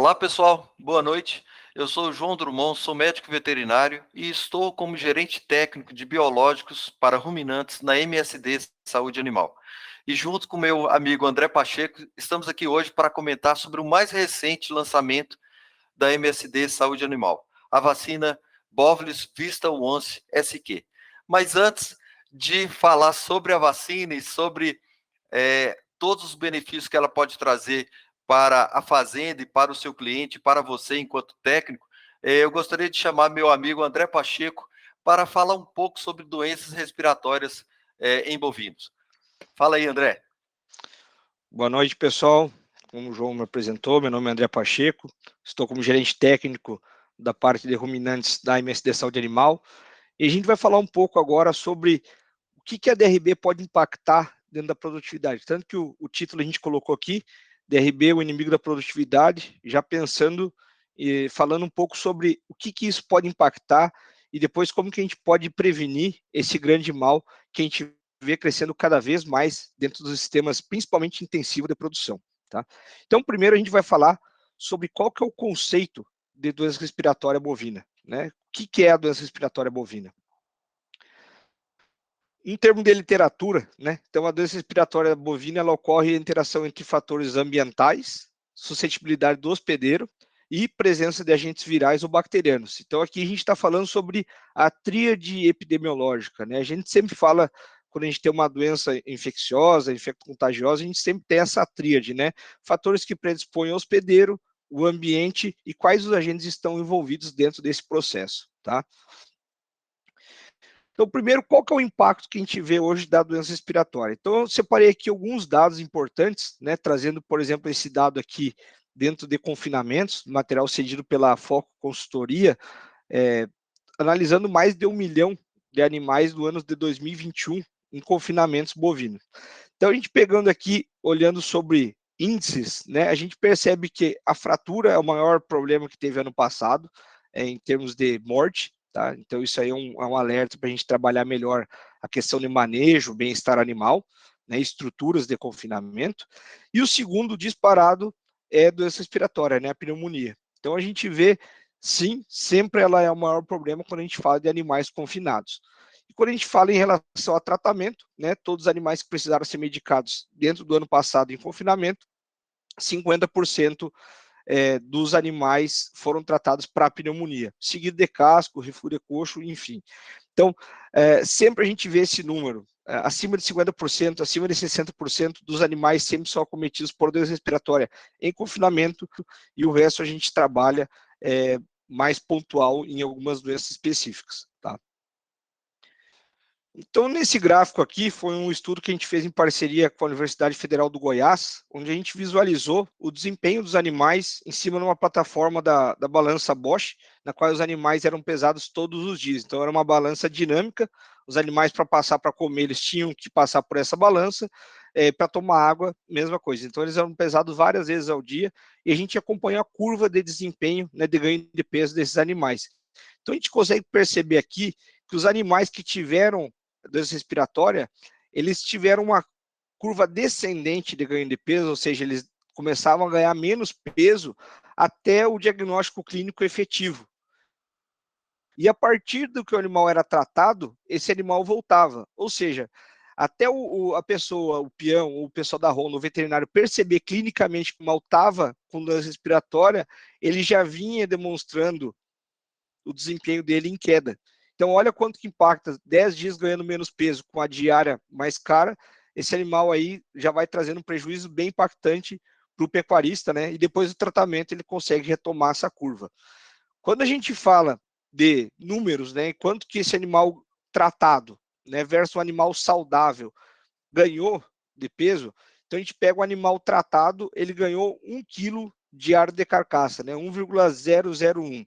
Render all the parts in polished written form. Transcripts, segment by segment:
Olá, pessoal. Boa noite. Eu sou o João Drummond, sou médico veterinário e estou como gerente técnico de biológicos para ruminantes na MSD Saúde Animal. E junto com meu amigo André Pacheco, estamos aqui hoje para comentar sobre o mais recente lançamento da MSD Saúde Animal, a vacina Bovilis Vista Once SQ. Mas antes de falar sobre a vacina e sobre todos os benefícios que ela pode trazer para a fazenda e para o seu cliente, para você enquanto técnico, eu gostaria de chamar meu amigo André Pacheco para falar um pouco sobre doenças respiratórias em bovinos. Fala aí, André. Boa noite, pessoal. Como o João me apresentou, meu nome é André Pacheco, estou como gerente técnico da parte de ruminantes da MSD Saúde Animal, e a gente vai falar um pouco agora sobre o que a DRB pode impactar dentro da produtividade. Tanto que o título a gente colocou aqui, DRB, o inimigo da produtividade, já pensando e falando um pouco sobre o que isso pode impactar e depois como que a gente pode prevenir esse grande mal que a gente vê crescendo cada vez mais dentro dos sistemas, principalmente intensivo de produção. Tá? Então, primeiro a gente vai falar sobre qual que é o conceito de doença respiratória bovina. Né? O que é a doença respiratória bovina? Em termos de literatura, né? Então a doença respiratória bovina ela ocorre em interação entre fatores ambientais, suscetibilidade do hospedeiro e presença de agentes virais ou bacterianos. Então aqui a gente está falando sobre a tríade epidemiológica, né? A gente sempre fala, quando a gente tem uma doença infecciosa, infecto-contagiosa, a gente sempre tem essa tríade, né? Fatores que predispõem ao hospedeiro, o ambiente e quais os agentes estão envolvidos dentro desse processo, tá? Então, primeiro, qual que é o impacto que a gente vê hoje da doença respiratória? Então, eu separei aqui alguns dados importantes, né, trazendo, por exemplo, esse dado aqui dentro de confinamentos, material cedido pela Foco Consultoria, analisando mais de 1 milhão de animais do ano de 2021 em confinamentos bovinos. Então, a gente pegando aqui, olhando sobre índices, né, a gente percebe que a fratura é o maior problema que teve ano passado, em termos de morte. Tá? Então, isso aí é um alerta para a gente trabalhar melhor a questão de manejo, bem-estar animal, né, estruturas de confinamento. E o segundo disparado é doença respiratória, né, a pneumonia. Então, a gente vê, sim, sempre ela é o maior problema quando a gente fala de animais confinados. E quando a gente fala em relação a tratamento, né, todos os animais que precisaram ser medicados dentro do ano passado em confinamento, 50% dos animais foram tratados para pneumonia, seguido de casco, refúgio de coxo, enfim. Então, sempre a gente vê esse número, acima de 50%, acima de 60% dos animais sempre são acometidos por doença respiratória em confinamento, e o resto a gente trabalha mais pontual em algumas doenças específicas. Tá? Então, nesse gráfico aqui, foi um estudo que a gente fez em parceria com a Universidade Federal do Goiás, onde a gente visualizou o desempenho dos animais em cima de uma plataforma da balança Bosch, na qual os animais eram pesados todos os dias. Então, era uma balança dinâmica, os animais, para passar para comer, eles tinham que passar por essa balança, para tomar água, mesma coisa. Então, eles eram pesados várias vezes ao dia, e a gente acompanhou a curva de desempenho, né, de ganho de peso desses animais. Então, a gente consegue perceber aqui que os animais que tiveram doença respiratória, eles tiveram uma curva descendente de ganho de peso, ou seja, eles começavam a ganhar menos peso até o diagnóstico clínico efetivo. E a partir do que o animal era tratado, esse animal voltava. Ou seja, até a pessoa, o peão, o pessoal da ronda, o veterinário perceber clinicamente que o animal estava com doença respiratória, ele já vinha demonstrando o desempenho dele em queda. Então, olha quanto que impacta 10 dias ganhando menos peso com a diária mais cara, esse animal aí já vai trazendo um prejuízo bem impactante para o pecuarista, né? E depois do tratamento ele consegue retomar essa curva. Quando a gente fala de números, né? Quanto que esse animal tratado, né? Versus um animal saudável ganhou de peso, então a gente pega o animal tratado, ele ganhou 1 quilo de ar de carcaça, né? 1,001.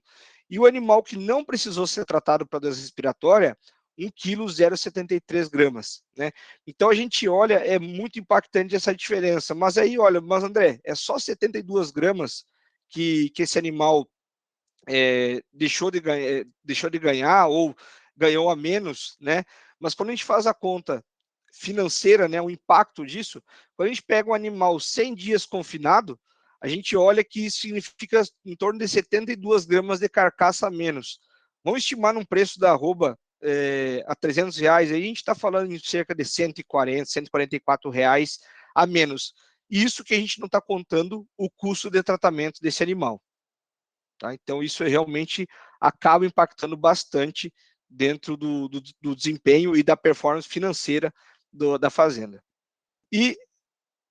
E o animal que não precisou ser tratado para doença respiratória, 1,073 kg, né? Então a gente olha, é muito impactante essa diferença. Mas aí, olha, mas André, é só 72 gramas que esse animal deixou de ganhar ou ganhou a menos, né? Mas quando a gente faz a conta financeira, né, o impacto disso, quando a gente pega um animal 100 dias confinado, a gente olha que isso significa em torno de 72 gramas de carcaça a menos. Vamos estimar num preço da arroba a R$ 300, aí a gente está falando em cerca de 140, R$ 144 a menos. Isso que a gente não está contando o custo de tratamento desse animal. Tá? Então, isso realmente acaba impactando bastante dentro do desempenho e da performance financeira da fazenda. E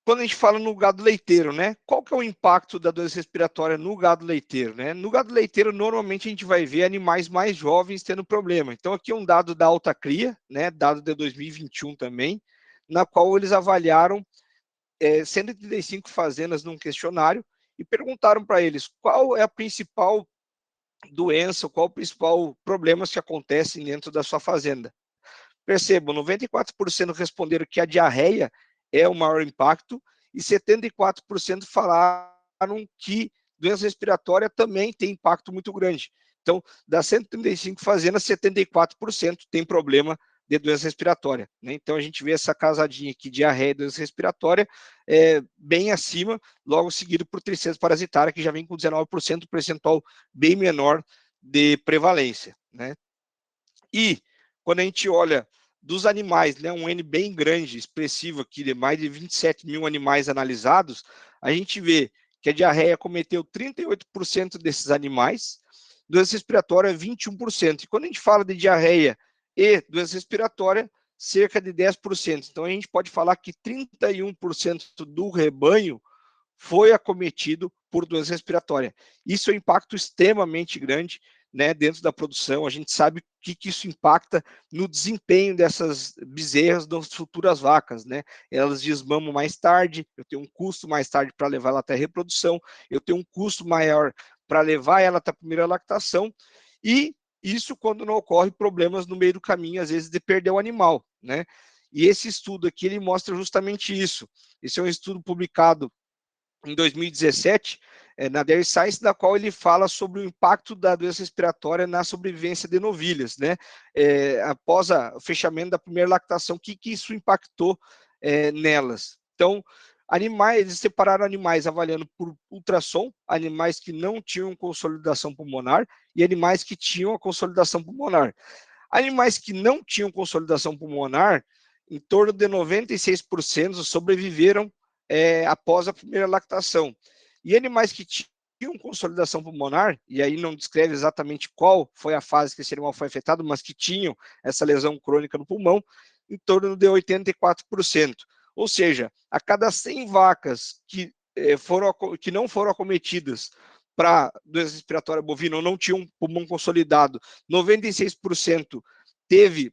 quando a gente fala no gado leiteiro, né? Qual que é o impacto da doença respiratória no gado leiteiro, né? No gado leiteiro, normalmente a gente vai ver animais mais jovens tendo problema. Então, aqui é um dado da Alta Cria, né? Dado de 2021 também, na qual eles avaliaram 135 fazendas num questionário e perguntaram para eles qual é a principal doença, qual o principal problema que acontece dentro da sua fazenda. Percebam, 94% responderam que a diarreia é o maior impacto e 74% falaram que doença respiratória também tem impacto muito grande. Então, das 135 fazendas, 74% tem problema de doença respiratória. Né? Então, a gente vê essa casadinha aqui, diarreia e doença respiratória, bem acima, logo seguido por tristeza parasitária, que já vem com 19%, percentual bem menor de prevalência. Né? E quando a gente olha dos animais, né, um N bem grande, expressivo aqui, de mais de 27 mil animais analisados, a gente vê que a diarreia cometeu 38% desses animais, doença respiratória 21%. E quando a gente fala de diarreia e doença respiratória, cerca de 10%. Então a gente pode falar que 31% do rebanho foi acometido por doença respiratória. Isso é um impacto extremamente grande, né, dentro da produção. A gente sabe o que isso impacta no desempenho dessas bezerras das futuras vacas, né? Elas desmamam mais tarde, eu tenho um custo mais tarde para levar ela até a reprodução, eu tenho um custo maior para levar ela até a primeira lactação, e isso quando não ocorre problemas no meio do caminho, às vezes de perder o animal, né? E esse estudo aqui, ele mostra justamente isso. Esse é um estudo publicado em 2017, na Dairy Science, da qual ele fala sobre o impacto da doença respiratória na sobrevivência de novilhas, né? Após o fechamento da primeira lactação, o que isso impactou nelas? Então, eles separaram animais avaliando por ultrassom, animais que não tinham consolidação pulmonar e animais que tinham a consolidação pulmonar. Animais que não tinham consolidação pulmonar, em torno de 96% sobreviveram após a primeira lactação. E animais que tinham consolidação pulmonar, e aí não descreve exatamente qual foi a fase que esse animal foi afetado, mas que tinham essa lesão crônica no pulmão, em torno de 84%. Ou seja, a cada 100 vacas que não foram acometidas para doença respiratória bovina ou não tinham um pulmão consolidado, 96% teve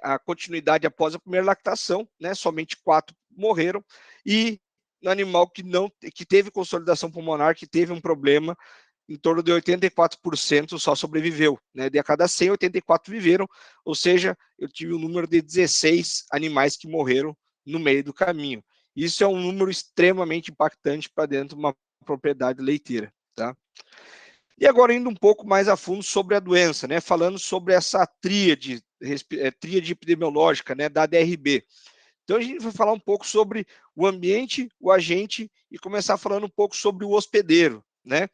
a continuidade após a primeira lactação, né? Somente 4 morreram, e no animal que teve consolidação pulmonar, que teve um problema, em torno de 84% só sobreviveu, né? De a cada 100, 84 viveram, ou seja, eu tive um número de 16 animais que morreram no meio do caminho. Isso é um número extremamente impactante para dentro de uma propriedade leiteira, tá? E agora indo um pouco mais a fundo sobre a doença, né? Falando sobre essa tríade epidemiológica, né, da DRB. Então a gente vai falar um pouco sobre o ambiente, o agente e começar falando um pouco sobre o hospedeiro, né?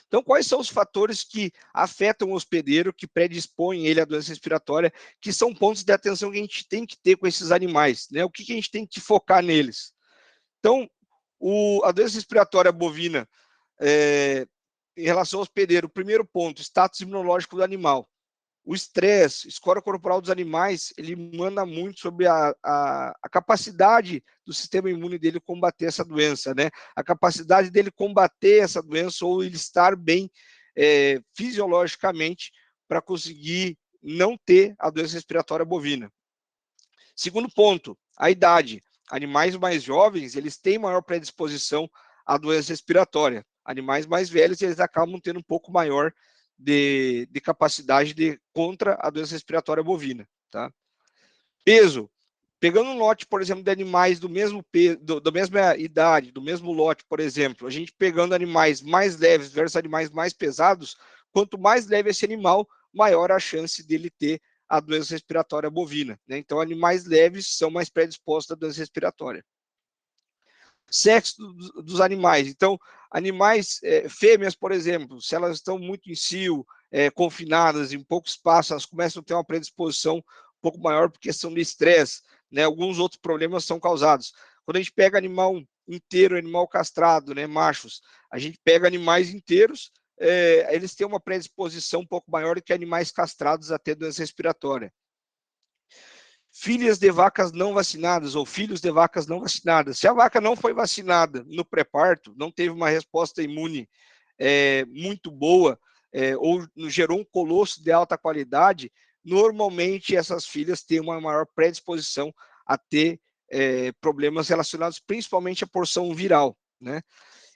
Então, quais são os fatores que afetam o hospedeiro, que predispõem ele à doença respiratória, que são pontos de atenção que a gente tem que ter com esses animais, né? O que a gente tem que focar neles? Então, a doença respiratória bovina, em relação ao hospedeiro, o primeiro ponto, status imunológico do animal. O estresse, score corporal dos animais, ele manda muito sobre a capacidade do sistema imune dele combater essa doença, né? A capacidade dele combater essa doença ou ele estar bem fisiologicamente para conseguir não ter a doença respiratória bovina. Segundo ponto, a idade. Animais mais jovens, eles têm maior predisposição à doença respiratória. Animais mais velhos, eles acabam tendo um pouco maior de capacidade contra a doença respiratória bovina. Tá? Peso. Pegando um lote, por exemplo, de animais do mesmo peso, da mesma idade, do mesmo lote, por exemplo, a gente pegando animais mais leves versus animais mais pesados, quanto mais leve esse animal, maior a chance dele ter a doença respiratória bovina. Né? Então, animais leves são mais predispostos à doença respiratória. Sexo dos animais. Então, animais, fêmeas, por exemplo, se elas estão muito em cio, confinadas, em pouco espaço, elas começam a ter uma predisposição um pouco maior por questão de estresse, né? Alguns outros problemas são causados. Quando a gente pega animal inteiro, animal castrado, né, machos, a gente pega animais inteiros, eles têm uma predisposição um pouco maior do que animais castrados a ter doença respiratória. Filhas de vacas não vacinadas ou filhos de vacas não vacinadas. Se a vaca não foi vacinada no pré-parto, não teve uma resposta imune muito boa, ou gerou um colosso de alta qualidade, normalmente essas filhas têm uma maior predisposição a ter problemas relacionados principalmente à porção viral, né?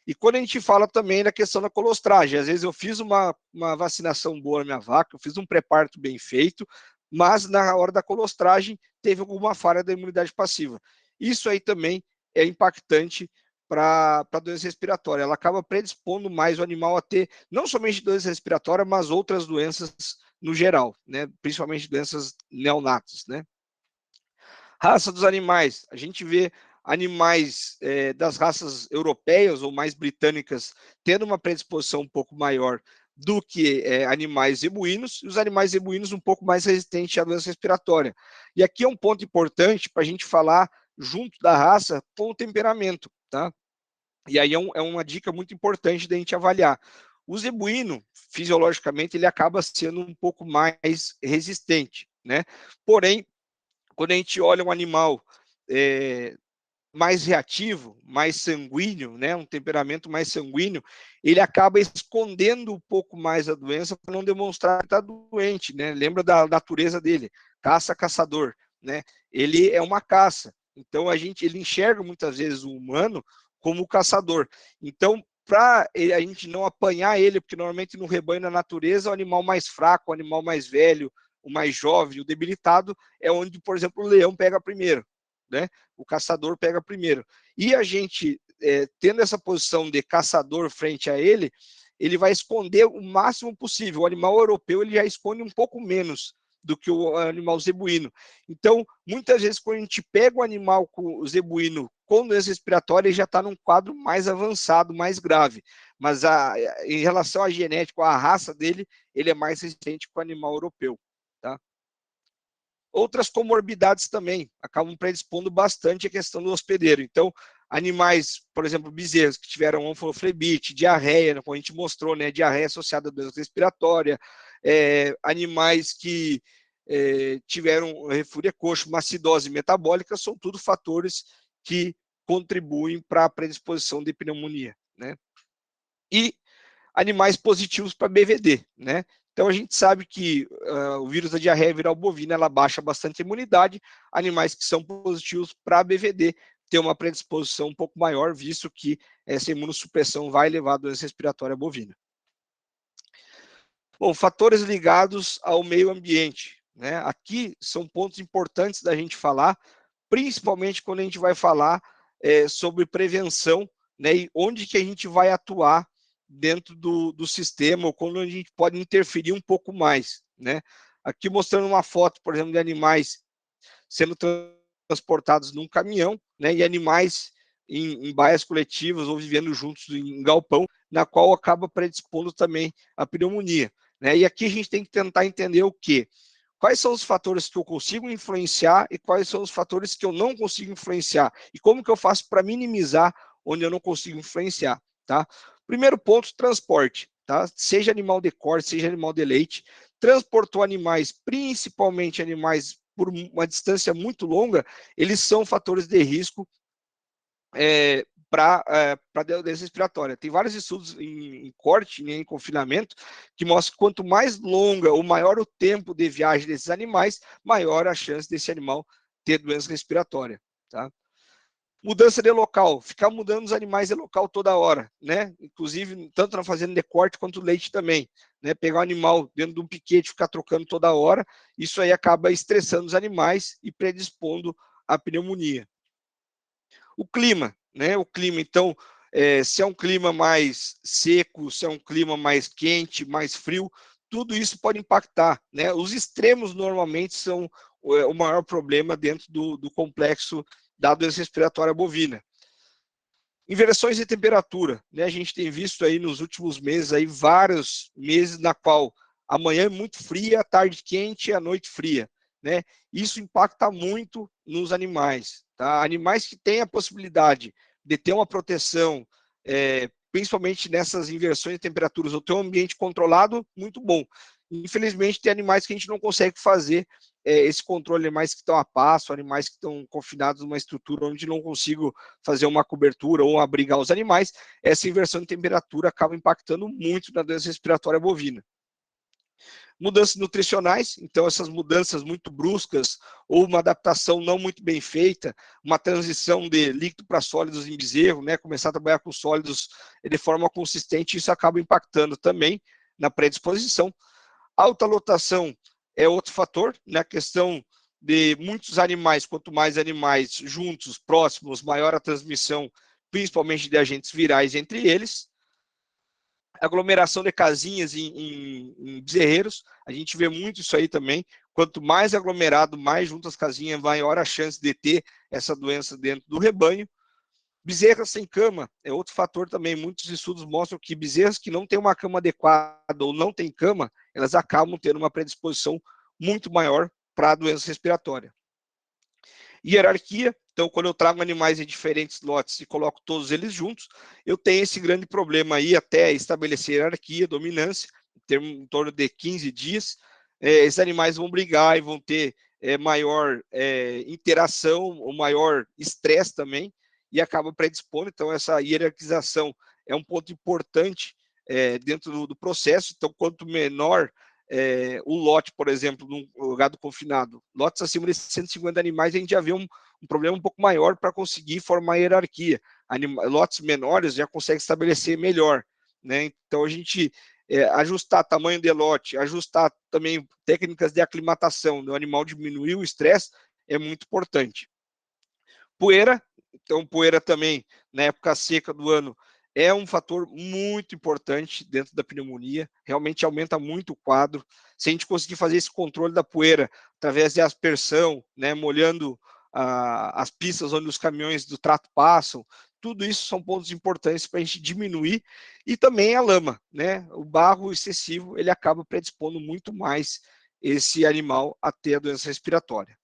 E quando a gente fala também da questão da colostragem, às vezes eu fiz uma vacinação boa na minha vaca, eu fiz um pré-parto bem feito, mas na hora da colostragem teve alguma falha da imunidade passiva. Isso aí também é impactante para a doença respiratória. Ela acaba predispondo mais o animal a ter não somente doença respiratória, mas outras doenças no geral, né? Principalmente doenças neonatas, né? Raça dos animais. A gente vê animais das raças europeias ou mais britânicas tendo uma predisposição um pouco maior do que animais zebuínos, e os animais zebuínos um pouco mais resistentes à doença respiratória. E aqui é um ponto importante para a gente falar junto da raça com o temperamento, tá? E aí é uma dica muito importante da gente avaliar. O zebuíno, fisiologicamente, ele acaba sendo um pouco mais resistente, né? Porém, quando a gente olha um animal mais reativo, mais sanguíneo, né, um temperamento mais sanguíneo, ele acaba escondendo um pouco mais a doença para não demonstrar que está doente, né? Lembra da natureza dele, caça-caçador, né? Ele é uma caça, então ele enxerga muitas vezes o humano como o caçador. Então, para a gente não apanhar ele, porque normalmente no rebanho da natureza, o animal mais fraco, o animal mais velho, o mais jovem, o debilitado, é onde, por exemplo, o leão pega primeiro, né? O caçador pega primeiro. E a gente, tendo essa posição de caçador frente a ele, ele vai esconder o máximo possível. O animal europeu ele já esconde um pouco menos do que o animal zebuíno. Então, muitas vezes, quando a gente pega o animal com o zebuíno com doença respiratória, ele já está num quadro mais avançado, mais grave. Mas em relação à genética, à raça dele, ele é mais resistente que o animal europeu. Tá? Outras comorbidades também acabam predispondo bastante a questão do hospedeiro. Então, animais, por exemplo, bezerros que tiveram onfoflebite, diarreia, como a gente mostrou, né, diarreia associada à doença respiratória, animais que tiveram refúria coxo, uma acidose metabólica, são tudo fatores que contribuem para a predisposição de pneumonia, né? E animais positivos para BVD, né? Então a gente sabe que o vírus da diarreia viral bovina ela baixa bastante a imunidade. Animais que são positivos para BVD têm uma predisposição um pouco maior, visto que essa imunossupressão vai levar à doença respiratória bovina. Bom, fatores ligados ao meio ambiente, né? Aqui são pontos importantes da gente falar, principalmente quando a gente vai falar sobre prevenção, né? E onde que a gente vai atuar dentro do sistema, ou quando a gente pode interferir um pouco mais, né? Aqui mostrando uma foto, por exemplo, de animais sendo transportados num caminhão, né? E animais em baias coletivas ou vivendo juntos em galpão, na qual acaba predispondo também a pneumonia, né? E aqui a gente tem que tentar entender o quê? Quais são os fatores que eu consigo influenciar e quais são os fatores que eu não consigo influenciar? E como que eu faço para minimizar onde eu não consigo influenciar, tá? Primeiro ponto, transporte, tá? Seja animal de corte, seja animal de leite, transportou animais, principalmente animais por uma distância muito longa, eles são fatores de risco para a doença respiratória. Tem vários estudos em corte, em confinamento, que mostram que quanto mais longa ou maior o tempo de viagem desses animais, maior a chance desse animal ter doença respiratória. Tá? Mudança de local, ficar mudando os animais de local toda hora, né? Inclusive, tanto na fazenda de corte quanto leite também. Né? Pegar um animal dentro de um piquete e ficar trocando toda hora, isso aí acaba estressando os animais e predispondo à pneumonia. O clima, né? O clima, então, se é um clima mais seco, se é um clima mais quente, mais frio, tudo isso pode impactar, né? Os extremos normalmente são o maior problema dentro do complexo da doença respiratória bovina. Inversões de temperatura, né? A gente tem visto aí nos últimos meses, aí vários meses na qual a manhã é muito fria, a tarde quente e a noite fria, né? Isso impacta muito nos animais, tá? Animais que têm a possibilidade de ter uma proteção, principalmente nessas inversões de temperaturas, ou ter um ambiente controlado, muito bom. Infelizmente, tem animais que a gente não consegue fazer esse controle, animais que estão a pasto, animais que estão confinados numa estrutura onde não consigo fazer uma cobertura ou abrigar os animais, essa inversão de temperatura acaba impactando muito na doença respiratória bovina. Mudanças nutricionais, então essas mudanças muito bruscas ou uma adaptação não muito bem feita, uma transição de líquido para sólidos em bezerro, né, começar a trabalhar com sólidos de forma consistente, isso acaba impactando também na predisposição. Alta lotação é outro fator, né, a questão de muitos animais, quanto mais animais juntos, próximos, maior a transmissão, principalmente de agentes virais entre eles. Aglomeração de casinhas em bezerreiros, a gente vê muito isso aí também. Quanto mais aglomerado, mais junto as casinhas, maior a chance de ter essa doença dentro do rebanho. Bezerras sem cama é outro fator também. Muitos estudos mostram que bezerras que não têm uma cama adequada ou não têm cama, elas acabam tendo uma predisposição muito maior para a doença respiratória. Hierarquia, então quando eu trago animais em diferentes lotes e coloco todos eles juntos, eu tenho esse grande problema aí até estabelecer hierarquia, dominância, em torno de 15 dias, esses animais vão brigar e vão ter maior interação, ou maior estresse também, e acaba predispondo, então essa hierarquização é um ponto importante dentro do processo, então quanto menor o lote, por exemplo, no gado confinado, lotes acima de 150 animais, a gente já vê um problema um pouco maior para conseguir formar a hierarquia. Lotes menores já consegue estabelecer melhor, né? Então a gente ajustar tamanho de lote, ajustar também técnicas de aclimatação do animal, diminuir o estresse, é muito importante. Poeira, então poeira também, na época seca do ano, é um fator muito importante dentro da pneumonia, realmente aumenta muito o quadro. Se a gente conseguir fazer esse controle da poeira através de aspersão, né, molhando as pistas onde os caminhões do trato passam, tudo isso são pontos importantes para a gente diminuir. E também a lama, né? O barro excessivo, ele acaba predispondo muito mais esse animal a ter a doença respiratória,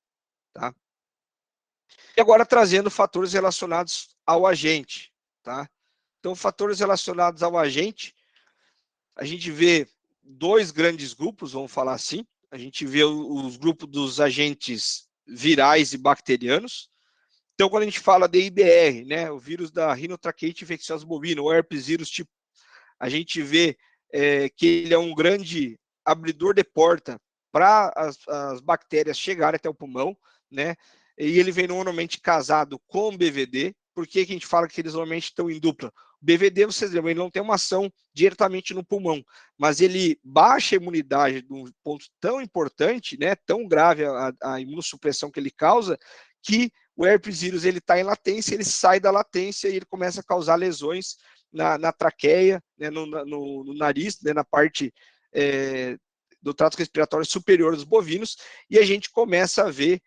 tá? E agora trazendo fatores relacionados ao agente, tá? Então, fatores relacionados ao agente, a gente vê dois grandes grupos, vamos falar assim. A gente vê os grupos dos agentes virais e bacterianos. Então, quando a gente fala de IBR, né, o vírus da rinotraqueite infecciosa bovina, o herpes vírus tipo, a gente vê que ele é um grande abridor de porta para as bactérias chegarem até o pulmão, né? E ele vem normalmente casado com BVD. Por que a gente fala que eles normalmente estão em dupla? O BVD, vocês lembram, ele não tem uma ação diretamente no pulmão, mas ele baixa a imunidade de um ponto tão importante, né, tão grave a imunossupressão que ele causa, que o herpes vírus ele está em latência, ele sai da latência e ele começa a causar lesões na traqueia, né, no nariz, né, na parte do trato respiratório superior dos bovinos, e a gente começa a ver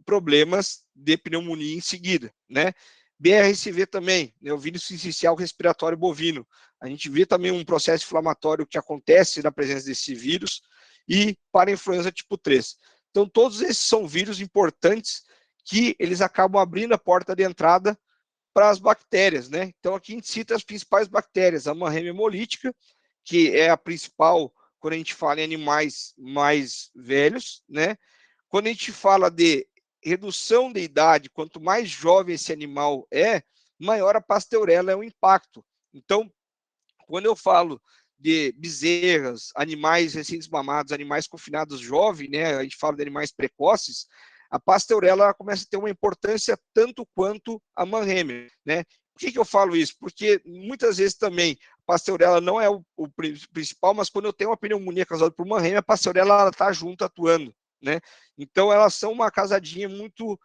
problemas de pneumonia em seguida, né? BRCV também, né, o vírus sincicial respiratório bovino. A gente vê também um processo inflamatório que acontece na presença desse vírus e para a influenza tipo 3. Então, todos esses são vírus importantes que eles acabam abrindo a porta de entrada para as bactérias, né? Então, aqui a gente cita as principais bactérias, a Manheimia hemolítica, que é a principal quando a gente fala em animais mais velhos, né? Quando a gente fala de redução de idade, quanto mais jovem esse animal maior a pasteurela é o impacto. Então, quando eu falo de bezerras, animais recém-desmamados, animais confinados jovens, né, a gente fala de animais precoces, a pasteurela começa a ter uma importância tanto quanto a Mannheimia, né? Por que eu falo isso? Porque muitas vezes também a pasteurela não é o principal, mas quando eu tenho uma pneumonia causada por Mannheimia, a pasteurela está junto atuando, né? Então elas são uma casadinha muito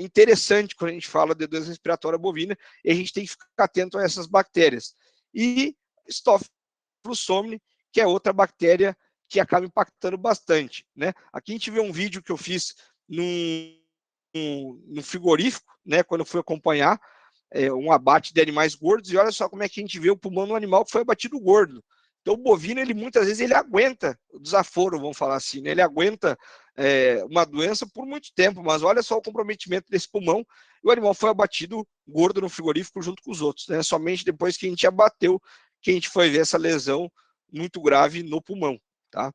interessante quando a gente fala de doença respiratória bovina, e a gente tem que ficar atento a essas bactérias. E Staphylococcus, que é outra bactéria que acaba impactando bastante, né? Aqui a gente vê um vídeo que eu fiz no frigorífico, né, quando eu fui acompanhar, um abate de animais gordos, e olha só como é que a gente vê o pulmão no animal que foi abatido gordo. Então, o bovino, ele muitas vezes, ele aguenta o desaforo, vamos falar assim, né? Ele aguenta uma doença por muito tempo, mas olha só o comprometimento desse pulmão, e o animal foi abatido gordo no frigorífico junto com os outros, né? Somente depois que a gente abateu, que a gente foi ver essa lesão muito grave no pulmão, tá?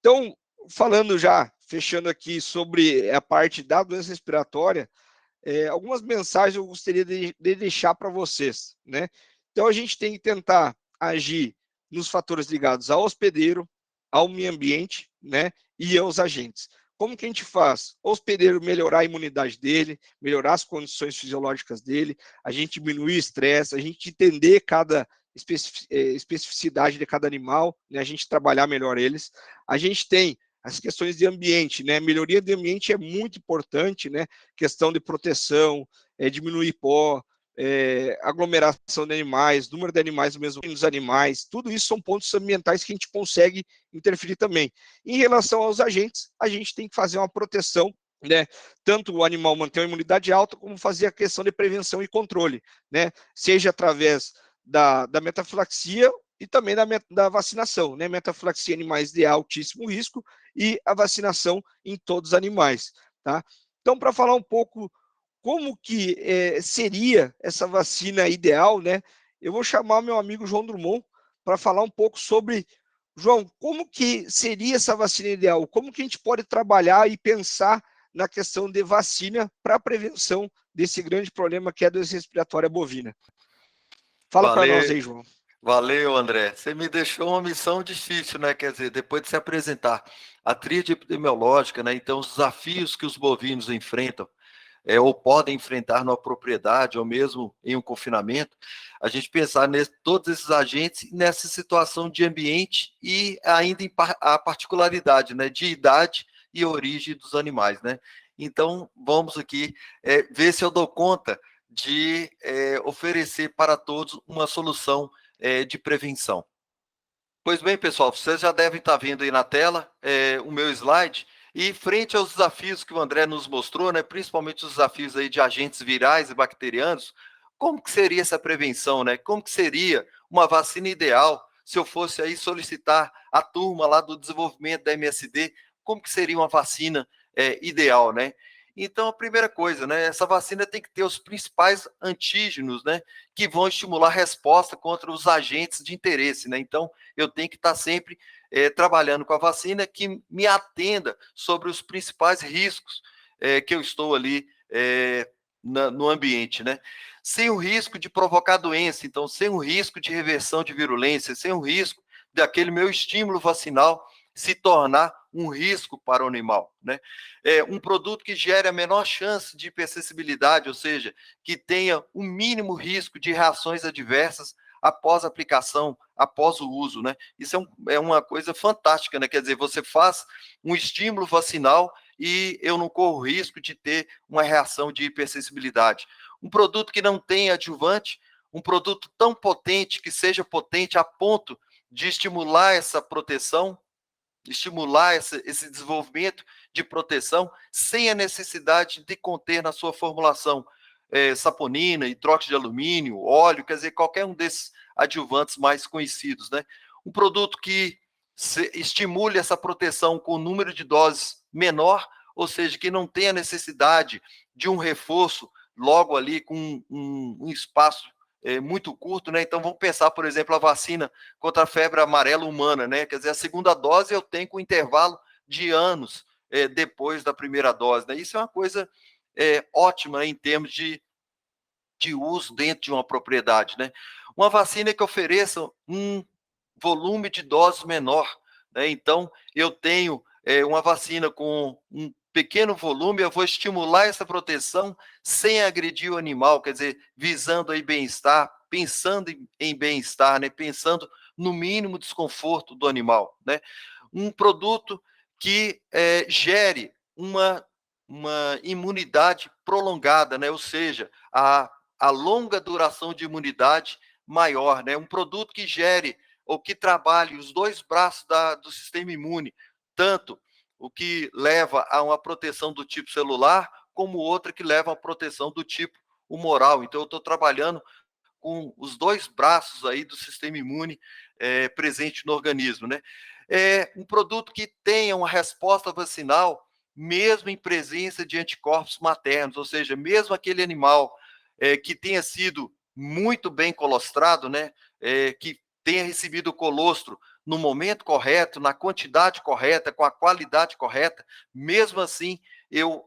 Então, falando já, fechando aqui sobre a parte da doença respiratória, algumas mensagens eu gostaria de deixar para vocês, né? Então, a gente tem que tentar agir nos fatores ligados ao hospedeiro, ao meio ambiente, né? E aos agentes. Como que a gente faz? O hospedeiro melhorar a imunidade dele, melhorar as condições fisiológicas dele, a gente diminuir o estresse, a gente entender cada especificidade de cada animal, né? A gente trabalhar melhor eles. A gente tem as questões de ambiente, né? Melhoria do ambiente é muito importante, né? Questão de proteção, diminuir pó, aglomeração de animais, número de animais no mesmo dos animais, tudo isso são pontos ambientais que a gente consegue interferir também. Em relação aos agentes, a gente tem que fazer uma proteção, né? Tanto o animal manter uma imunidade alta, como fazer a questão de prevenção e controle, né? Seja através da metafilaxia e também da vacinação, né? Metafilaxia em animais de altíssimo risco e a vacinação em todos os animais, tá? Então, para falar um pouco como que seria essa vacina ideal, né? Eu vou chamar meu amigo João Drummond para falar um pouco sobre, João, como que seria essa vacina ideal? Como que a gente pode trabalhar e pensar na questão de vacina para a prevenção desse grande problema que é a doença respiratória bovina? Fala para nós Valeu, aí, João. valeu, André. Você me deixou uma missão difícil, né? Quer dizer, depois de se apresentar a tríade epidemiológica, né? Então, os desafios que os bovinos enfrentam, ou podem enfrentar numa propriedade, ou mesmo em um confinamento, a gente pensar todos esses agentes nessa situação de ambiente e ainda a particularidade, né? De idade e origem dos animais, né? Então, vamos aqui ver se eu dou conta de oferecer para todos uma solução de prevenção. Pois bem, pessoal, vocês já devem estar vendo aí na tela o meu slide, e frente aos desafios que o André nos mostrou, né, principalmente os desafios aí de agentes virais e bacterianos, como que seria essa prevenção, né? Como que seria uma vacina ideal se eu fosse aí solicitar a turma lá do desenvolvimento da MSD, como que seria uma vacina ideal, né? Então, a primeira coisa, né, essa vacina tem que ter os principais antígenos, né, que vão estimular a resposta contra os agentes de interesse, né? Então, eu tenho que estar sempre trabalhando com a vacina que me atenda sobre os principais riscos que eu estou ali no ambiente, né? Sem o risco de provocar doença, então, sem o risco de reversão de virulência, sem o risco daquele meu estímulo vacinal se tornar um risco para o animal, né? Um produto que gere a menor chance de hipersensibilidade, ou seja, que tenha o mínimo risco de reações adversas após a aplicação, após o uso, né? Isso é uma coisa fantástica, né? Quer dizer, você faz um estímulo vacinal e eu não corro risco de ter uma reação de hipersensibilidade. Um produto que não tem adjuvante, um produto tão potente, que seja potente a ponto de estimular essa proteção, estimular esse desenvolvimento de proteção sem a necessidade de conter na sua formulação saponina, hidróxido de alumínio, óleo, quer dizer, qualquer um desses adjuvantes mais conhecidos, né? Um produto que estimule essa proteção com número de doses menor, ou seja, que não tenha necessidade de um reforço logo ali com um espaço muito curto, né? Então vamos pensar, por exemplo, a vacina contra a febre amarela humana, né? Quer dizer, a segunda dose eu tenho com intervalo de anos depois da primeira dose, né? Isso é uma coisa ótima em termos de uso dentro de uma propriedade, né? Uma vacina que ofereça um volume de doses menor, né? Então, eu tenho uma vacina com um pequeno volume, eu vou estimular essa proteção sem agredir o animal, quer dizer, visando aí bem-estar, pensando em bem-estar, né? Pensando no mínimo desconforto do animal, né? Um produto que gere uma imunidade prolongada, né? Ou seja, a longa duração de imunidade maior, né? Um produto que gere ou que trabalhe os dois braços do sistema imune, tanto o que leva a uma proteção do tipo celular, como outra que leva a proteção do tipo humoral. Então, eu estou trabalhando com os dois braços aí do sistema imune presente no organismo, né? É um produto que tenha uma resposta vacinal, mesmo em presença de anticorpos maternos, ou seja, mesmo aquele animal que tenha sido muito bem colostrado, né? Que tenha recebido o colostro no momento correto, na quantidade correta, com a qualidade correta, mesmo assim, eu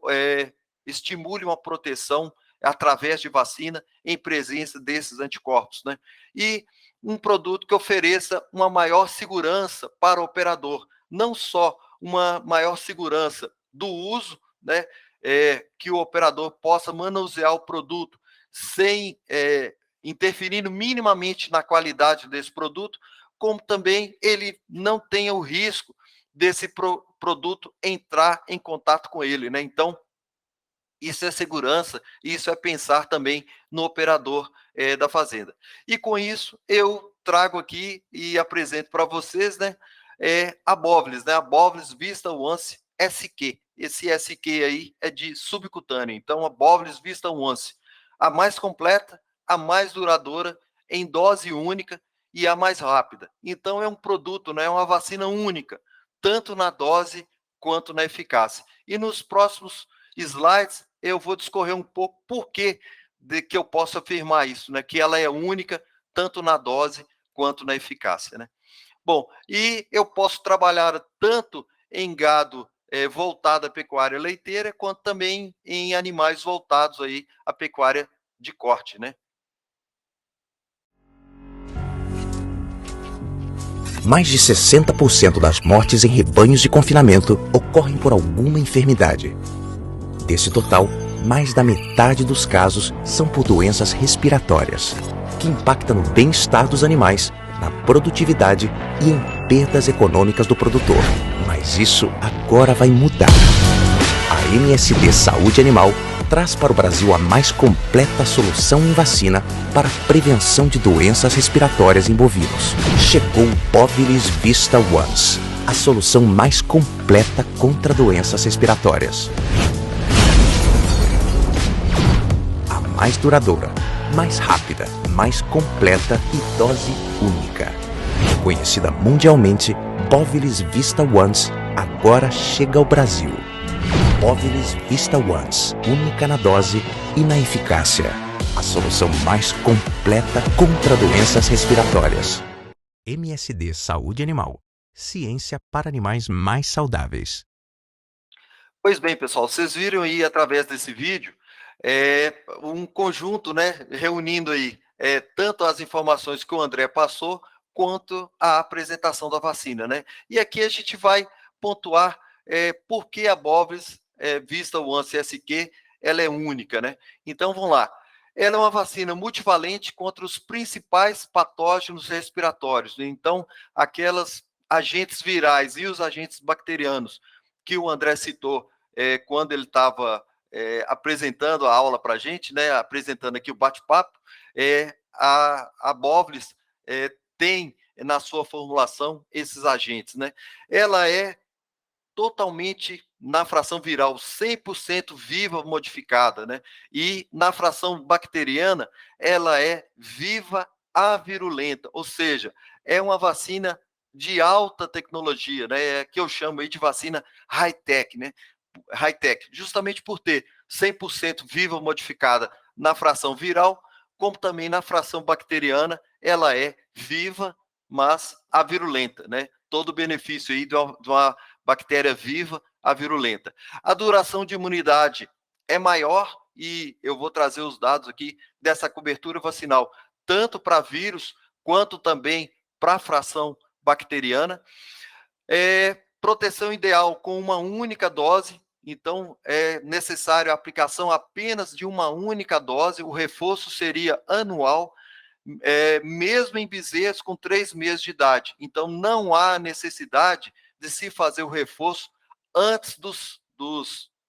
estimule uma proteção através de vacina em presença desses anticorpos, né? E um produto que ofereça uma maior segurança para o operador, não só uma maior segurança do uso, né? Que o operador possa manusear o produto sem interferindo minimamente na qualidade desse produto, como também ele não tenha o risco desse produto entrar em contato com ele, né? Então, isso é segurança, isso é pensar também no operador da fazenda. E com isso, eu trago aqui e apresento para vocês, né, a Bovilis, né, a Bovilis Vista Once SQ. Esse SQ aí é de subcutâneo, então a Bovilis Vista Once, a mais completa, a mais duradoura, em dose única e a mais rápida. Então é um produto, né, uma vacina única, tanto na dose quanto na eficácia. E nos próximos slides, eu vou discorrer um pouco por que eu posso afirmar isso, né? Que ela é única, tanto na dose quanto na eficácia, né? Bom, e eu posso trabalhar tanto em gado voltado à pecuária leiteira, quanto também em animais voltados aí à pecuária de corte, né? Mais de 60% das mortes em rebanhos de confinamento ocorrem por alguma enfermidade. Desse total, mais da metade dos casos são por doenças respiratórias, que impactam no bem-estar dos animais, na produtividade e em perdas econômicas do produtor. Mas isso agora vai mudar. A MSD Saúde Animal traz para o Brasil a mais completa solução em vacina para a prevenção de doenças respiratórias em bovinos. Chegou o Bovilis Vista Once, a solução mais completa contra doenças respiratórias. A mais duradoura, mais rápida, mais completa e dose única. Conhecida mundialmente, Bovilis Vista Once agora chega ao Brasil. Bovilis Vista Once, única na dose e na eficácia. A solução mais completa contra doenças respiratórias. MSD Saúde Animal. Ciência para animais mais saudáveis. Pois bem, pessoal, vocês viram aí através desse vídeo um conjunto, né, reunindo aí tanto as informações que o André passou, quanto a apresentação da vacina, né? E aqui a gente vai pontuar por que a Bovis Vista Once SQ ela é única, né? Então vamos lá. Ela é uma vacina multivalente contra os principais patógenos respiratórios, né? Então, aquelas agentes virais e os agentes bacterianos que o André citou quando ele estava apresentando a aula para a gente, né? Apresentando aqui o bate-papo, a Bovis tem na sua formulação esses agentes, né? Ela é totalmente na fração viral 100% viva modificada, né? E na fração bacteriana, ela é viva avirulenta, ou seja, é uma vacina de alta tecnologia, né? Que eu chamo aí de vacina high-tech, né? High-tech, justamente por ter 100% viva modificada na fração viral, como também na fração bacteriana, ela é viva, mas avirulenta, né? Todo o benefício aí de uma bactéria viva a virulenta. A duração de imunidade é maior e eu vou trazer os dados aqui dessa cobertura vacinal, tanto para vírus quanto também para a fração bacteriana. Proteção ideal com uma única dose, então é necessário a aplicação apenas de uma única dose, o reforço seria anual, mesmo em bezerros com 3 meses de idade. Então não há necessidade de se fazer o reforço antes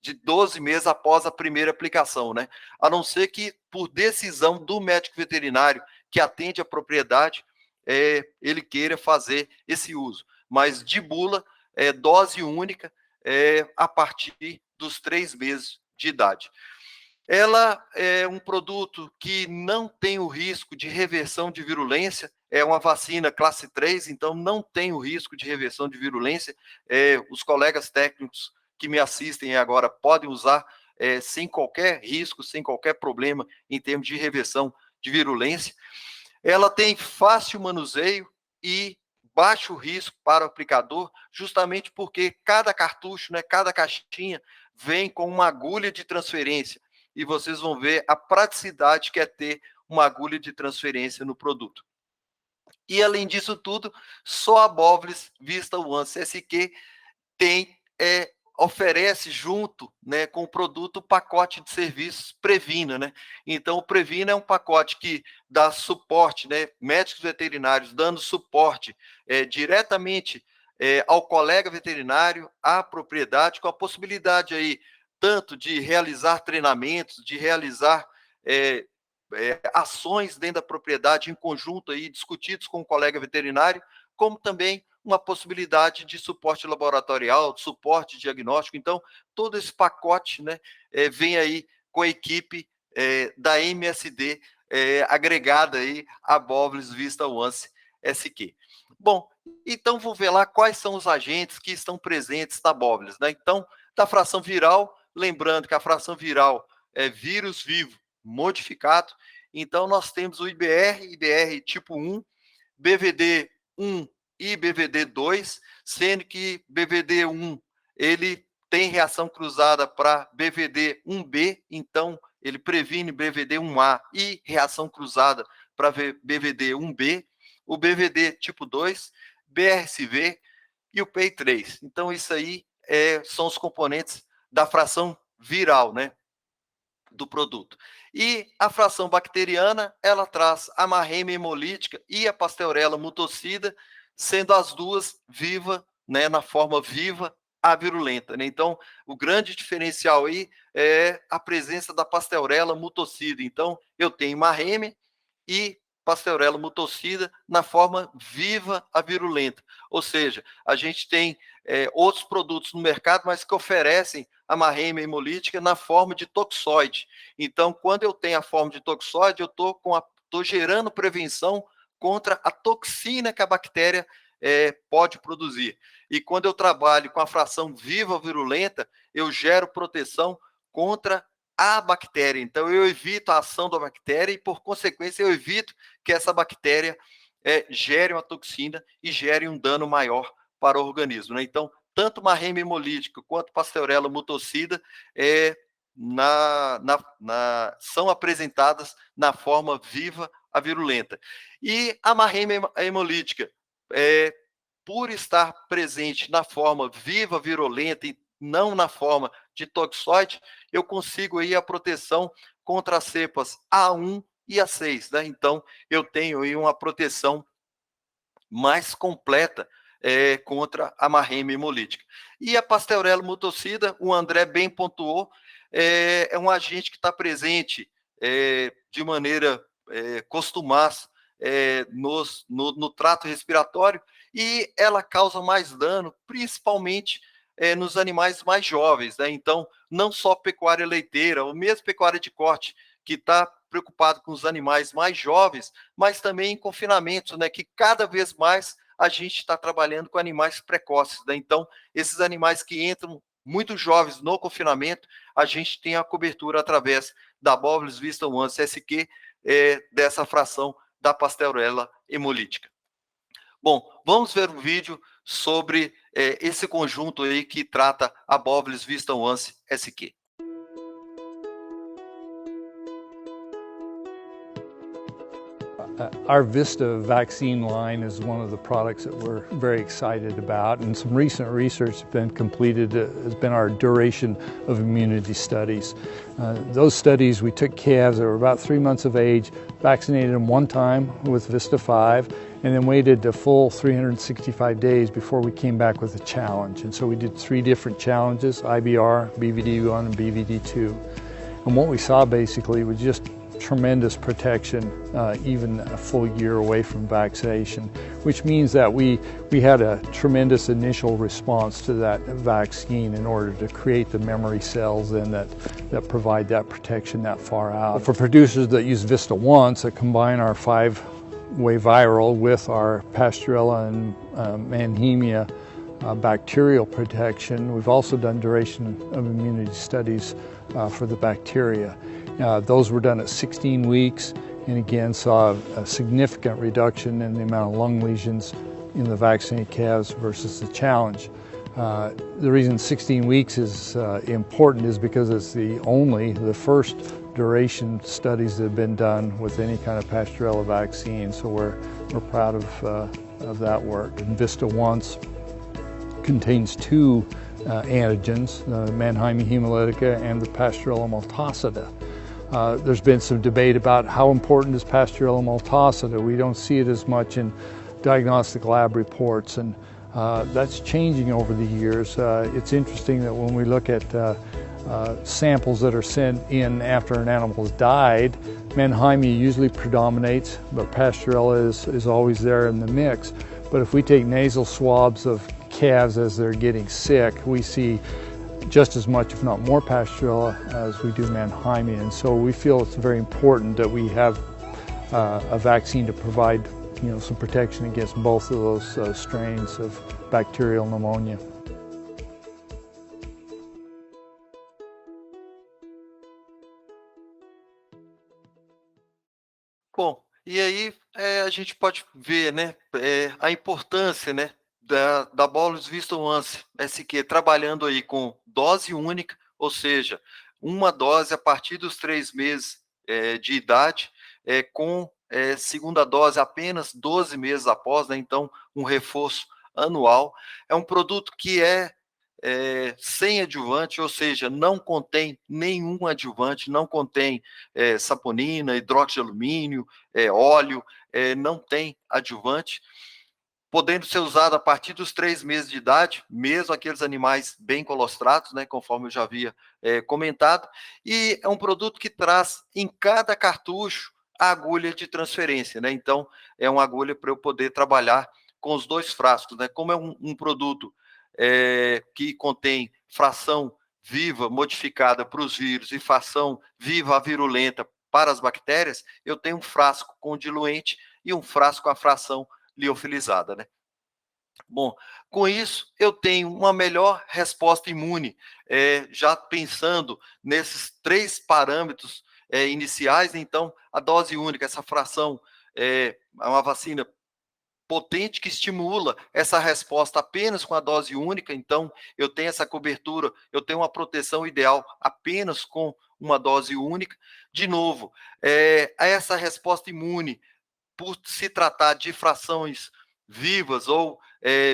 de 12 meses após a primeira aplicação, né? A não ser que, por decisão do médico veterinário que atende a propriedade, ele queira fazer esse uso. Mas de bula, dose única a partir dos 3 meses de idade. Ela é um produto que não tem o risco de reversão de virulência, é uma vacina classe 3, então não tem o risco de reversão de virulência. Os colegas técnicos que me assistem agora podem usar sem qualquer risco, sem qualquer problema em termos de reversão de virulência. Ela tem fácil manuseio e baixo risco para o aplicador, justamente porque cada cartucho, né, cada caixinha vem com uma agulha de transferência. E vocês vão ver a praticidade que é ter uma agulha de transferência no produto. E além disso tudo, só a Bovlis Vista One CSQ oferece junto, né, com o produto o pacote de serviços Previna, né? Então o Previna é um pacote que dá suporte, né, médicos veterinários dando suporte diretamente ao colega veterinário, à propriedade, com a possibilidade aí tanto de realizar treinamentos, de realizar ações dentro da propriedade em conjunto aí discutidos com o colega veterinário, como também uma possibilidade de suporte laboratorial, de suporte diagnóstico. Então, todo esse pacote, né, vem aí com a equipe da MSD agregada aí à Bovlis Vista One SQ. Bom, então vou ver lá quais são os agentes que estão presentes na Bovlis, né? Então, da fração viral, lembrando que a fração viral é vírus vivo modificado. Então, nós temos o IBR tipo 1, BVD1 e BVD2, sendo que BVD1 ele tem reação cruzada para BVD1B, então ele previne BVD1A e reação cruzada para BVD1B, o BVD tipo 2, BRCV e o PEI3. Então, isso aí são os componentes da fração viral, né, do produto. E a fração bacteriana, ela traz a marrema hemolítica e a Pasteurella mutocida, sendo as duas vivas, né, na forma viva, a virulenta, né? Então, o grande diferencial aí é a presença da Pasteurella mutocida. Então, eu tenho marrema e Pasteurella mutocida na forma viva a virulenta. Ou seja, a gente tem outros produtos no mercado, mas que oferecem a marrema hemolítica na forma de toxoide. Então, quando eu tenho a forma de toxoide, eu estou gerando prevenção contra a toxina que a bactéria pode produzir. E quando eu trabalho com a fração viva virulenta, eu gero proteção contra a bactéria. Então, eu evito a ação da bactéria e, por consequência, eu evito que essa bactéria gere uma toxina e gere um dano maior para o organismo, né? Então, tanto marrema hemolítica quanto Pasteurella mutocida são apresentadas na forma viva a virulenta. E a marrema hemolítica, por estar presente na forma viva virulenta e não na forma de toxoide, eu consigo aí a proteção contra as cepas A1 e A6, né? Então, eu tenho aí uma proteção mais completa contra a marrema hemolítica. E a Pasteurella mutocida, o André bem pontuou, é um agente que está presente de maneira costumaz no trato respiratório, e ela causa mais dano, principalmente nos animais mais jovens, né? Então, não só pecuária leiteira, ou mesmo pecuária de corte, que está preocupado com os animais mais jovens, mas também em confinamentos, né? Que cada vez mais a gente está trabalhando com animais precoces, né? Então, esses animais que entram muito jovens no confinamento, a gente tem a cobertura através da Bovlis Vista One CSQ, dessa fração da Pasteurella hemolítica. Bom, vamos ver um vídeo sobre esse conjunto aí que trata a Bovlis Vista One SQ. Our Vista vaccine line is one of the products that we're very excited about, and some recent research has been completed, has been our duration of immunity studies. Those studies, we took calves that were about 3 months of age, vaccinated them one time with Vista 5, and then waited a full 365 days before we came back with a challenge. And so we did 3 different challenges, IBR, BVD1, and BVD2. And what we saw basically was just tremendous protection even a full year away from vaccination, which means that we had a tremendous initial response to that vaccine in order to create the memory cells then that provide that protection that far out. For producers that use Vista Once, that combine our 5-way viral with our Pasteurella and Mannheimia bacterial protection, we've also done duration of immunity studies for the bacteria. Those were done at 16 weeks and again saw a significant reduction in the amount of lung lesions in the vaccinated calves versus the challenge. The reason 16 weeks is important is because it's the first duration studies that have been done with any kind of Pasteurella vaccine, so we're proud of that work. And Vista Once contains 2 antigens, the Mannheimia hemolytica and the Pasteurella multocida. There's been some debate about how important is Pasteurella multocida. We don't see it as much in diagnostic lab reports, and that's changing over the years. It's interesting that when we look at samples that are sent in after an animal has died, Mannheimia usually predominates, but Pasteurella is always there in the mix. But if we take nasal swabs of calves as they're getting sick, we see just as much, if not more, Pasteurella as we do Mannheimia. And so we feel it's very important that we have a vaccine to provide some protection against both of those strains of bacterial pneumonia. Bom, e aí a gente pode ver, né, a importância, né, da Bolus Vista Once SQ trabalhando aí com dose única, ou seja, uma dose a partir dos 3 meses de idade, com segunda dose apenas 12 meses após, né, então um reforço anual. É um produto que sem adjuvante, ou seja, não contém nenhum adjuvante, não contém saponina, hidróxido de alumínio, óleo, não tem adjuvante, podendo ser usado a partir dos 3 meses de idade, mesmo aqueles animais bem colostrados, né, conforme eu já havia comentado, e é um produto que traz em cada cartucho a agulha de transferência, né, então é uma agulha para eu poder trabalhar com os 2 frascos, né, como é um produto que contém fração viva modificada para os vírus e fração viva virulenta para as bactérias, eu tenho um frasco com diluente e um frasco com a fração liofilizada, né? Bom, com isso eu tenho uma melhor resposta imune, já pensando nesses 3 parâmetros iniciais. Então a dose única, essa fração, é uma vacina potente que estimula essa resposta apenas com a dose única, então eu tenho essa cobertura, eu tenho uma proteção ideal apenas com uma dose única. De novo, essa resposta imune, por se tratar de frações vivas ou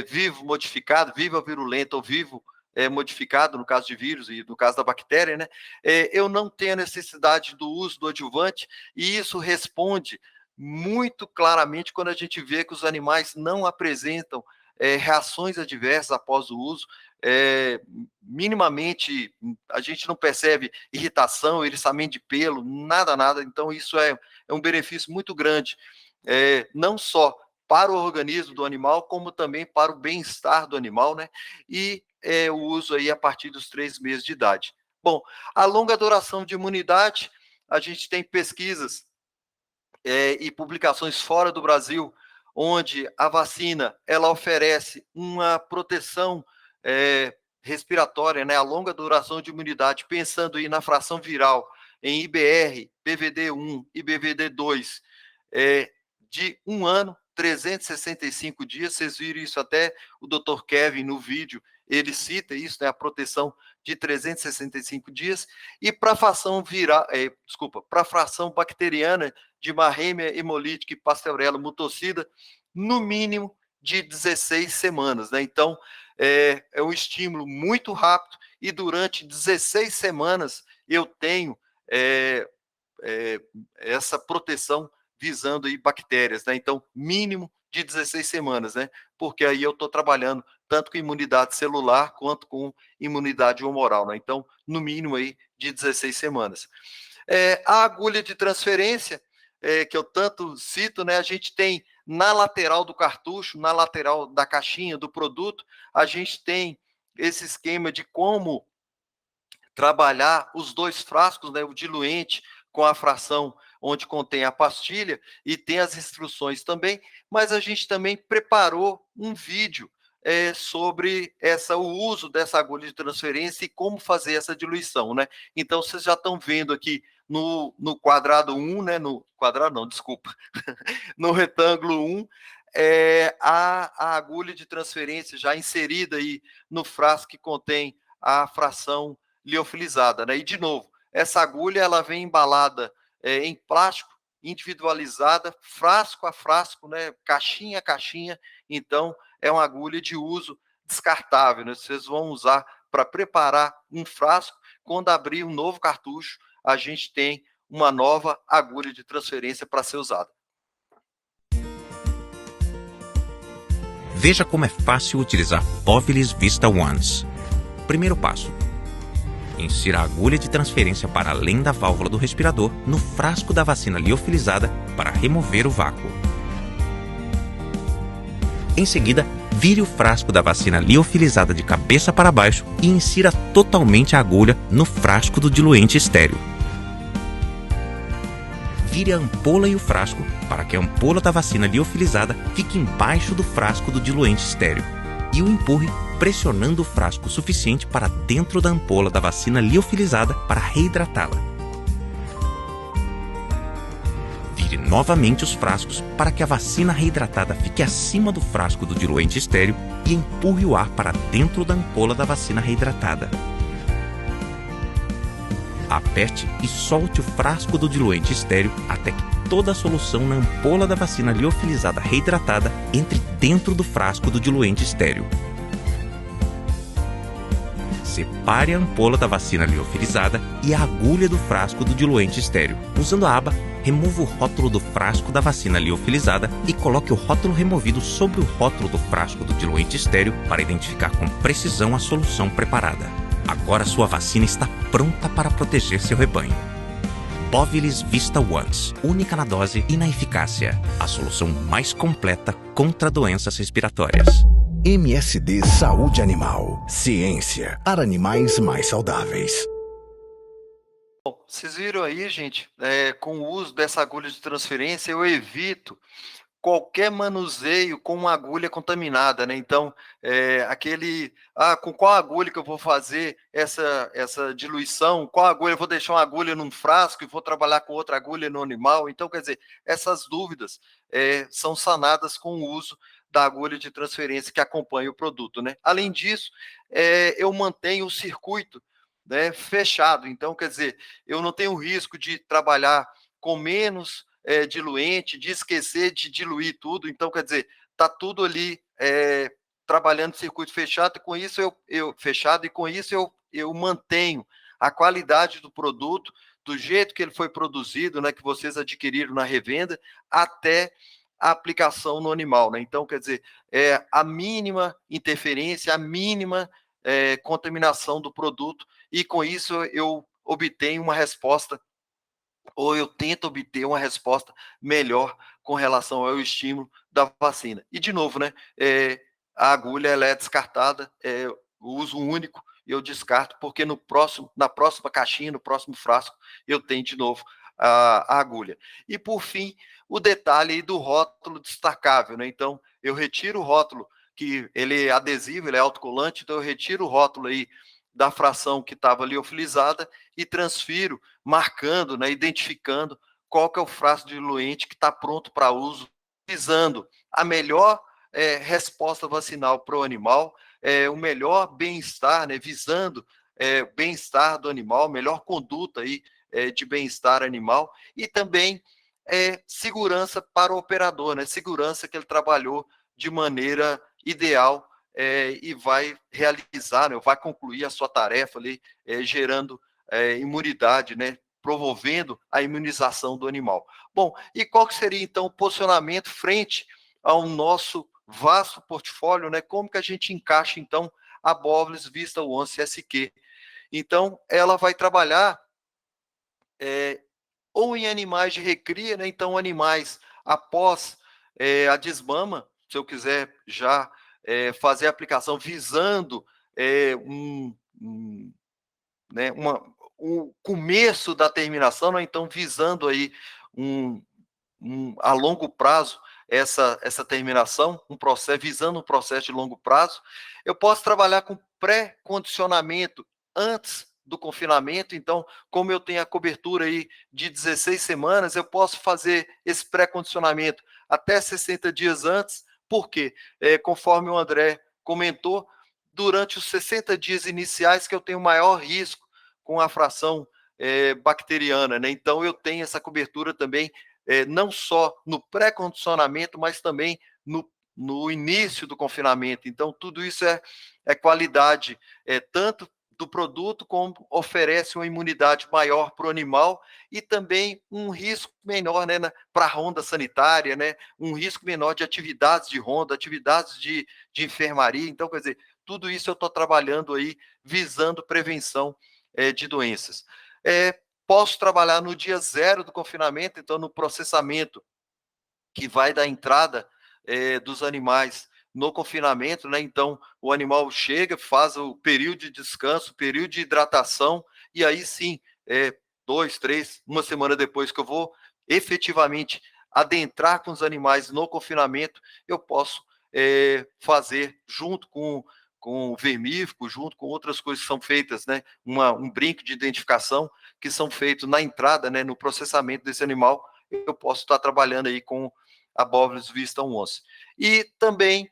vivo modificado, viva virulenta ou vivo modificado, no caso de vírus e no caso da bactéria, né? Eu não tenho a necessidade do uso do adjuvante, e isso responde muito claramente quando a gente vê que os animais não apresentam reações adversas após o uso. Minimamente a gente não percebe irritação, eriçamento de pelo, nada. Então isso é um benefício muito grande, não só para o organismo do animal, como também para o bem-estar do animal, né? E o uso aí a partir dos 3 meses de idade. Bom, a longa duração de imunidade, a gente tem pesquisas e publicações fora do Brasil, onde a vacina ela oferece uma proteção respiratória, né, a longa duração de imunidade, pensando aí na fração viral em IBR, BVD1 e BVD2, de 1 ano, 365 dias. Vocês viram isso até o Dr. Kevin no vídeo, ele cita isso, né, a proteção de 365 dias. E para a fração viral, para a fração bacteriana de Mannheimia hemolítica e Pasteurella mutocida, no mínimo de 16 semanas, né? Então, é um estímulo muito rápido, e durante 16 semanas eu tenho essa proteção visando aí bactérias, né? Então, mínimo de 16 semanas, né? Porque aí eu estou trabalhando tanto com imunidade celular quanto com imunidade humoral, né? Então, no mínimo aí de 16 semanas. A agulha de transferência, que eu tanto cito, né, a gente tem na lateral do cartucho, na lateral da caixinha, do produto, a gente tem esse esquema de como trabalhar os 2 frascos, né, o diluente com a fração onde contém a pastilha, e tem as instruções também, mas a gente também preparou um vídeo sobre o uso dessa agulha de transferência e como fazer essa diluição, né? Então, vocês já estão vendo aqui no quadrado 1, né? No quadrado não, desculpa. No retângulo 1, a agulha de transferência já inserida aí no frasco que contém a fração liofilizada, né? E de novo, essa agulha ela vem embalada em plástico, individualizada, frasco a frasco, né? Caixinha a caixinha. Então, é uma agulha de uso descartável, né? Vocês vão usar para preparar um frasco. Quando abrir um novo cartucho, a gente tem uma nova agulha de transferência para ser usada. Veja como é fácil utilizar Povilis Vista Ones. Primeiro passo: insira a agulha de transferência para além da válvula do respirador no frasco da vacina liofilizada para remover o vácuo. Em seguida, vire o frasco da vacina liofilizada de cabeça para baixo e insira totalmente a agulha no frasco do diluente estéreo. Vire a ampola e o frasco para que a ampola da vacina liofilizada fique embaixo do frasco do diluente estéreo e o empurre pressionando o frasco o suficiente para dentro da ampola da vacina liofilizada para reidratá-la. Vire novamente os frascos para que a vacina reidratada fique acima do frasco do diluente estéreo e empurre o ar para dentro da ampola da vacina reidratada. Aperte e solte o frasco do diluente estéreo até que toda a solução na ampola da vacina liofilizada reidratada entre dentro do frasco do diluente estéreo. Separe a ampola da vacina liofilizada e a agulha do frasco do diluente estéreo. Usando a aba, remova o rótulo do frasco da vacina liofilizada e coloque o rótulo removido sobre o rótulo do frasco do diluente estéreo para identificar com precisão a solução preparada. Agora sua vacina está pronta para proteger seu rebanho. Povilis Vista Ones, única na dose e na eficácia. A solução mais completa contra doenças respiratórias. MSD Saúde Animal. Ciência para animais mais saudáveis. Bom, vocês viram aí, gente, com o uso dessa agulha de transferência, eu evito qualquer manuseio com uma agulha contaminada, né? Então, com qual agulha que eu vou fazer essa diluição? Qual agulha? Eu vou deixar uma agulha num frasco e vou trabalhar com outra agulha no animal? Então, quer dizer, essas dúvidas são sanadas com o uso da agulha de transferência que acompanha o produto, né? Além disso, eu mantenho o circuito, né, fechado. Então, quer dizer, eu não tenho risco de trabalhar com menos diluente, de esquecer de diluir tudo. Então, quer dizer, está tudo ali trabalhando em circuito fechado, e com isso eu mantenho a qualidade do produto, do jeito que ele foi produzido, né, que vocês adquiriram na revenda, até a aplicação no animal, né? Então, quer dizer, a mínima interferência, a mínima contaminação do produto, e com isso eu obtenho uma resposta, ou eu tento obter uma resposta melhor com relação ao estímulo da vacina. E, de novo, né, a agulha ela é descartada, uso único, eu descarto, porque na próxima caixinha, no próximo frasco, eu tenho de novo a agulha. E, por fim, o detalhe aí do rótulo destacável, né? Então, eu retiro o rótulo, que ele é adesivo, ele é autocolante, então eu retiro o rótulo aí da fração que estava liofilizada e transfiro, marcando, né, identificando qual que é o frasco diluente que está pronto para uso, visando a melhor resposta vacinal para o animal, o melhor bem-estar, né, visando o bem-estar do animal, melhor conduta aí, de bem-estar animal, e também segurança para o operador, né, segurança que ele trabalhou de maneira ideal, e vai realizar, né, vai concluir a sua tarefa ali, gerando imunidade, né, promovendo a imunização do animal. Bom, e qual que seria então o posicionamento frente ao nosso vasto portfólio, né? Como que a gente encaixa então a Povilis Vista One CSQ? Então, ela vai trabalhar ou em animais de recria, né? Então, animais após a desmama, se eu quiser já fazer a aplicação visando né, o começo da terminação, né? Então visando aí a longo prazo essa terminação, visando um processo de longo prazo, eu posso trabalhar com pré-condicionamento antes do confinamento. Então, como eu tenho a cobertura aí de 16 semanas, eu posso fazer esse pré-condicionamento até 60 dias antes, porque, conforme o André comentou, durante os 60 dias iniciais que eu tenho maior risco com a fração bacteriana, né? Então, eu tenho essa cobertura também, não só no pré-condicionamento, mas também no início do confinamento. Então, tudo isso é qualidade, tanto do produto, como oferece uma imunidade maior para o animal e também um risco menor, né, para a ronda sanitária, né, um risco menor de atividades de ronda, atividades de enfermaria. Então, quer dizer, tudo isso eu estou trabalhando aí visando prevenção de doenças. Posso trabalhar no dia zero do confinamento, então no processamento que vai da entrada dos animais no confinamento, né? Então, o animal chega, faz o período de descanso, período de hidratação, e aí sim, 2, 3, uma semana depois que eu vou efetivamente adentrar com os animais no confinamento, eu posso fazer junto com o vermífugo, junto com outras coisas que são feitas, né? Um brinco de identificação que são feitos na entrada, né? No processamento desse animal, eu posso estar trabalhando aí com a Bovis vista 11. E também,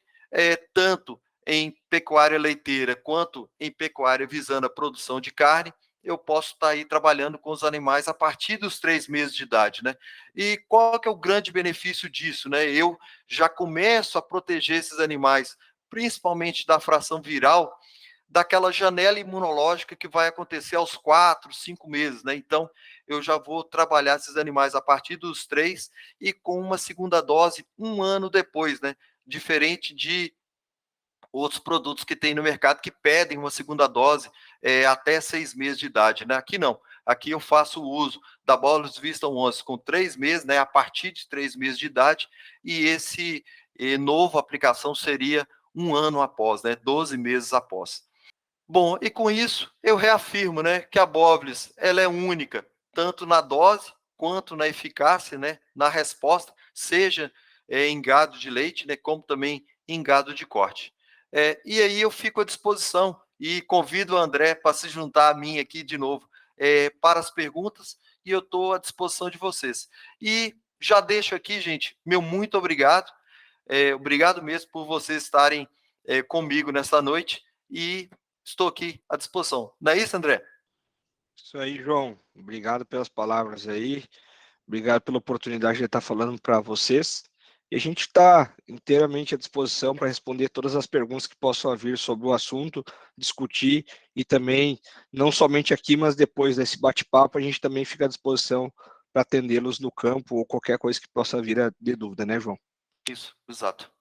tanto em pecuária leiteira quanto em pecuária visando a produção de carne, eu posso estar aí trabalhando com os animais a partir dos 3 meses de idade, né? E qual que é o grande benefício disso, né? Eu já começo a proteger esses animais, principalmente da fração viral, daquela janela imunológica que vai acontecer aos 4, 5 meses, né? Então, eu já vou trabalhar esses animais a partir dos 3 e com uma segunda dose 1 ano depois, né? Diferente de outros produtos que tem no mercado que pedem uma segunda dose até 6 meses de idade, né? Aqui não. Aqui eu faço o uso da Bovis vista 11 com 3 meses, né? A partir de 3 meses de idade, e esse novo aplicação seria 1 ano após, né? 12 meses após. Bom, e com isso eu reafirmo, né, que a Bovis ela é única, tanto na dose quanto na eficácia, né, na resposta, seja em gado de leite, né, como também em gado de corte. E aí eu fico à disposição e convido o André para se juntar a mim aqui de novo para as perguntas, e eu estou à disposição de vocês. E já deixo aqui, gente, meu muito obrigado. Obrigado mesmo por vocês estarem comigo nessa noite, e estou aqui à disposição. Não é isso, André? Isso aí, João. Obrigado pelas palavras aí. Obrigado pela oportunidade de estar falando para vocês. E a gente está inteiramente à disposição para responder todas as perguntas que possam vir sobre o assunto, discutir, e também, não somente aqui, mas depois desse bate-papo, a gente também fica à disposição para atendê-los no campo ou qualquer coisa que possa vir de dúvida, né, João? Isso, exato.